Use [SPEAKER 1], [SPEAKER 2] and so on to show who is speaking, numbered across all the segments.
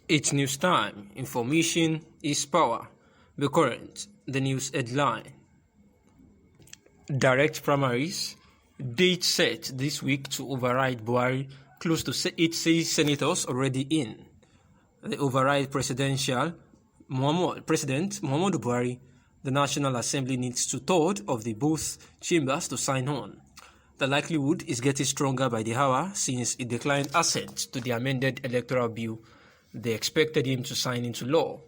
[SPEAKER 1] It's news time. Information is power. The current, the news headline. Direct primaries. Date set this week to override Buhari. Close to 80 senators already in. The override President Muhammadu Buhari. The National Assembly needs 2/3 of the both chambers to sign on. The likelihood is getting stronger by the hour since it declined assent to the amended electoral bill they expected him to sign into law.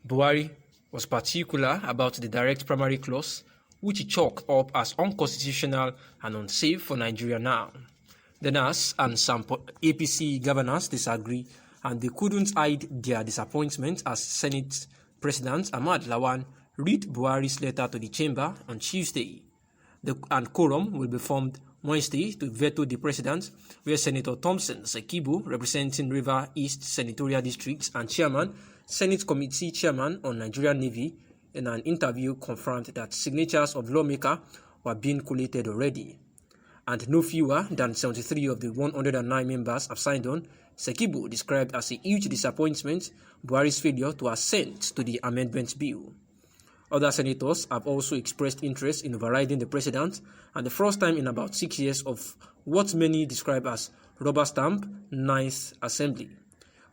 [SPEAKER 1] Buhari was particular about the direct primary clause, which he chalked up as unconstitutional and unsafe for Nigeria now. The NAS and some APC governors disagree, and they couldn't hide their disappointment as Senate President Ahmad Lawan read Buhari's letter to the chamber on Tuesday. And quorum will be formed Wednesday to veto the president, where Senator Thompson Sekibo, representing River East Senatorial District and Chairman, Senate Committee Chairman on Nigerian Navy, in an interview confirmed that signatures of lawmakers were being collated already. And no fewer than 73 of the 109 members have signed on. Sekibo described as a huge disappointment Buhari's failure to assent to the amendment bill. Other senators have also expressed interest in overriding the president, and the first time in about 6 years of what many describe as rubber stamp 9th Assembly.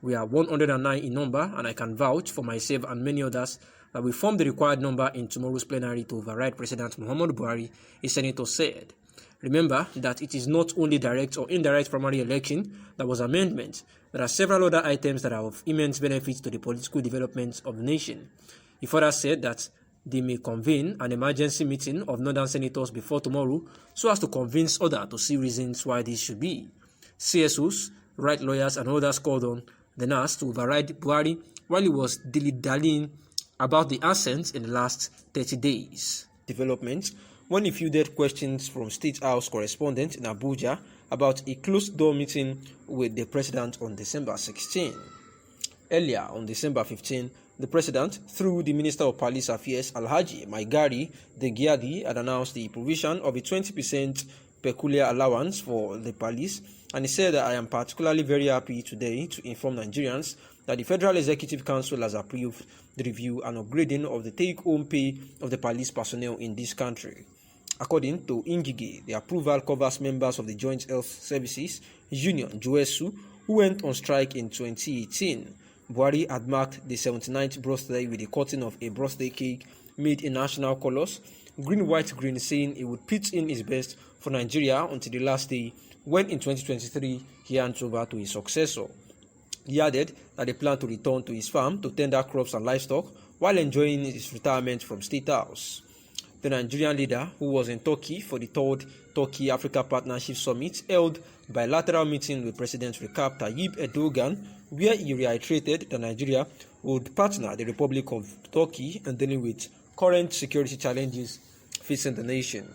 [SPEAKER 1] We are 109 in number, and I can vouch for myself and many others that we form the required number in tomorrow's plenary to override President Muhammadu Buhari, a senator said. Remember that it is not only direct or indirect primary election that was amendment. There are several other items that are of immense benefit to the political development of the nation. He further said that they may convene an emergency meeting of northern senators before tomorrow so as to convince others to see reasons why this should be. CSOs, right lawyers and others called on the NAS to override Buhari while he was dilly-dallying about the assent in the last 30 days. Developments when he fielded questions from State House correspondent in Abuja about a closed-door meeting with the president on December 16. Earlier, on December 15, the president, through the Minister of Police Affairs, Alhaji Maigari Degiadi, had announced the provision of a 20% peculiar allowance for the police, and he said that I am particularly very happy today to inform Nigerians that the Federal Executive Council has approved the review and upgrading of the take-home pay of the police personnel in this country. According to Ngige, the approval covers members of the Joint Health Services Union, JOESU, who went on strike in 2018. Buhari had marked the 79th birthday with the cutting of a birthday cake made in national colors, green, white, green, saying he would pitch in his best for Nigeria until the last day, when in 2023 he hands over to his successor. He added that he planned to return to his farm to tender crops and livestock while enjoying his retirement from State House. The Nigerian leader, who was in Turkey for the 3rd Turkey-Africa Partnership Summit, held bilateral meeting with President Recep Tayyip Erdogan, where he reiterated that Nigeria would partner the Republic of Turkey in dealing with current security challenges facing the nation.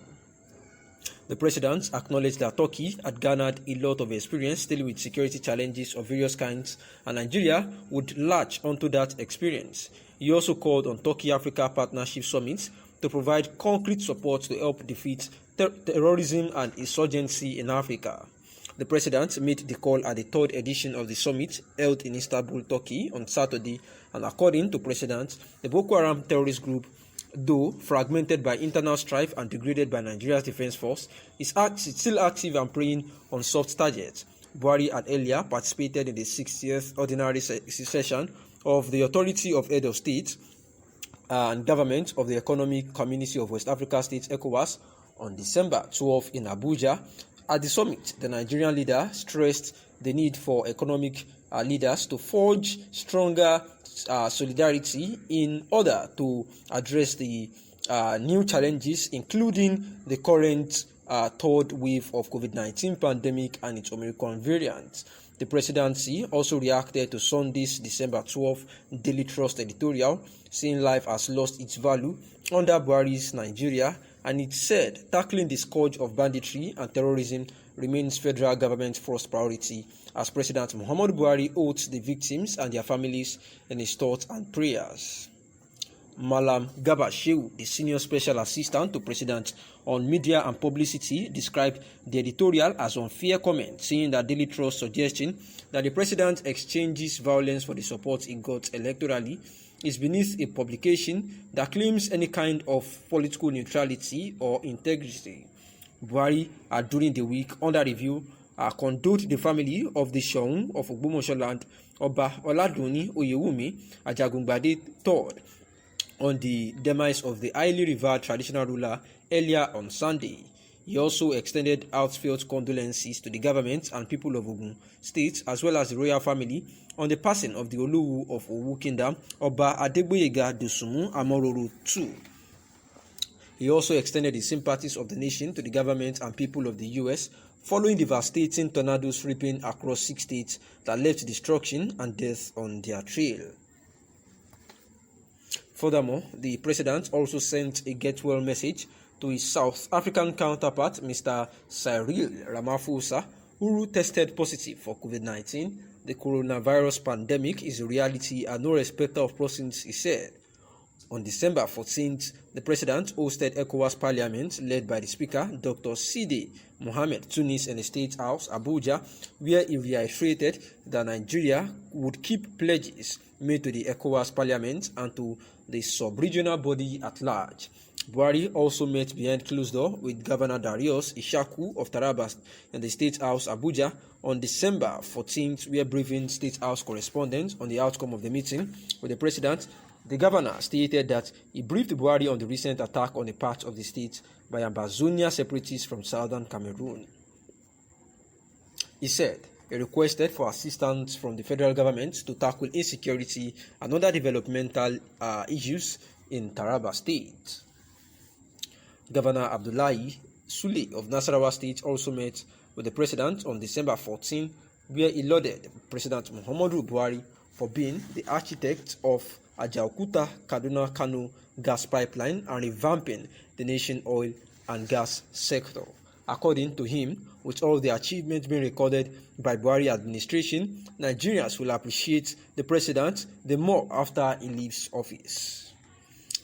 [SPEAKER 1] The president acknowledged that Turkey had garnered a lot of experience dealing with security challenges of various kinds, and Nigeria would latch onto that experience. He also called on Turkey-Africa Partnership Summit to provide concrete support to help defeat terrorism and insurgency in Africa. The president made the call at the 3rd edition of the summit held in Istanbul, Turkey on Saturday, and according to President, the Boko Haram terrorist group, though fragmented by internal strife and degraded by Nigeria's defense force, is still active and preying on soft targets. Buhari had earlier participated in the 60th ordinary session of the Authority of Head of State and Government of the Economic Community of West Africa States, ECOWAS, on December 12 in Abuja. At the summit, the Nigerian leader stressed the need for economic leaders to forge stronger solidarity in order to address the new challenges, including the current 3rd wave of COVID-19 pandemic and its Omicron variant. The presidency also reacted to Sunday's December 12 Daily Trust editorial, saying life has lost its value under Buhari's Nigeria, and it said tackling the scourge of banditry and terrorism remains federal government's first priority, as President Muhammadu Buhari holds the victims and their families in his thoughts and prayers. Malam Garba Shehu, the senior special assistant to President on Media and Publicity, described the editorial as unfair comment, saying that Daily Trust's suggestion that the president exchanges violence for the support he got electorally is beneath a publication that claims any kind of political neutrality or integrity. Buhari, during the week under review, condoled the family of the Shoun of Ogbomoso land, Oba Oladuni Oyewumi Ajagungbade III, on the demise of the highly revered traditional ruler earlier on Sunday. He also extended heartfelt condolences to the government and people of Ogun State, as well as the royal family, on the passing of the Olowu of Owu Kingdom, Oba Adegboyega Dosunmu Amororo II. He also extended the sympathies of the nation to the government and people of the U.S. following devastating tornadoes sweeping across 6 states that left destruction and death on their trail. Furthermore, the president also sent a get-well message to his South African counterpart, Mr. Cyril Ramaphosa, who tested positive for COVID-19. The coronavirus pandemic is a reality and no respecter of persons, he said. On December 14th, the president hosted ECOWAS Parliament led by the Speaker, Dr. Sidi Mohamed Tunis, in the State House, Abuja, where he reiterated that Nigeria would keep pledges made to the ECOWAS Parliament and to the sub-regional body at large. Buhari also met behind closed door with Governor Darius Ishaku of Taraba in the State House, Abuja, on December 14th, where briefing State House correspondents on the outcome of the meeting with the president. The governor stated that he briefed Buhari on the recent attack on a part of the state by Ambazonia separatists from southern Cameroon. He said he requested for assistance from the federal government to tackle insecurity and other developmental issues in Taraba State. Governor Abdullahi Sule of Nasarawa State also met with the president on December 14, where he lauded President Muhammadu Buhari for being the architect of Ajaokuta Kaduna Kano gas pipeline and revamping the nation's oil and gas sector. According to him, with all the achievements being recorded by Buhari administration, Nigerians will appreciate the president the more after he leaves office.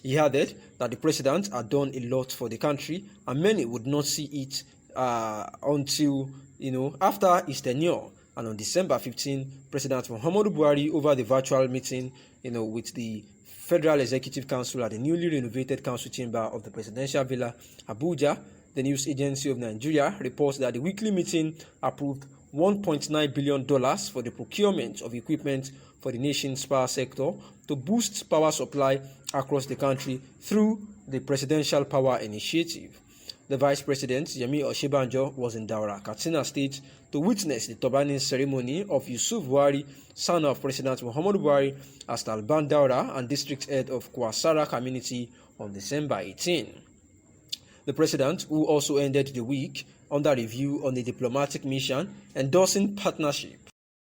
[SPEAKER 1] He added that the president had done a lot for the country and many would not see it until after his tenure. And on December 15, President Muhammadu Buhari, over the virtual meeting with the Federal Executive Council at the newly renovated council chamber of the Presidential Villa, Abuja, the news agency of Nigeria reports that the weekly meeting approved $1.9 billion for the procurement of equipment for the nation's power sector to boost power supply across the country through the Presidential Power Initiative. The Vice President, Yemi Osinbajo, was in Daura, Katsina State, to witness the turbaning ceremony of Yusuf Buhari, son of President Muhammadu Buhari, as Talban Daura and district head of Kwasara community on December 18. The president, who also ended the week under review on a diplomatic mission, endorsing partnership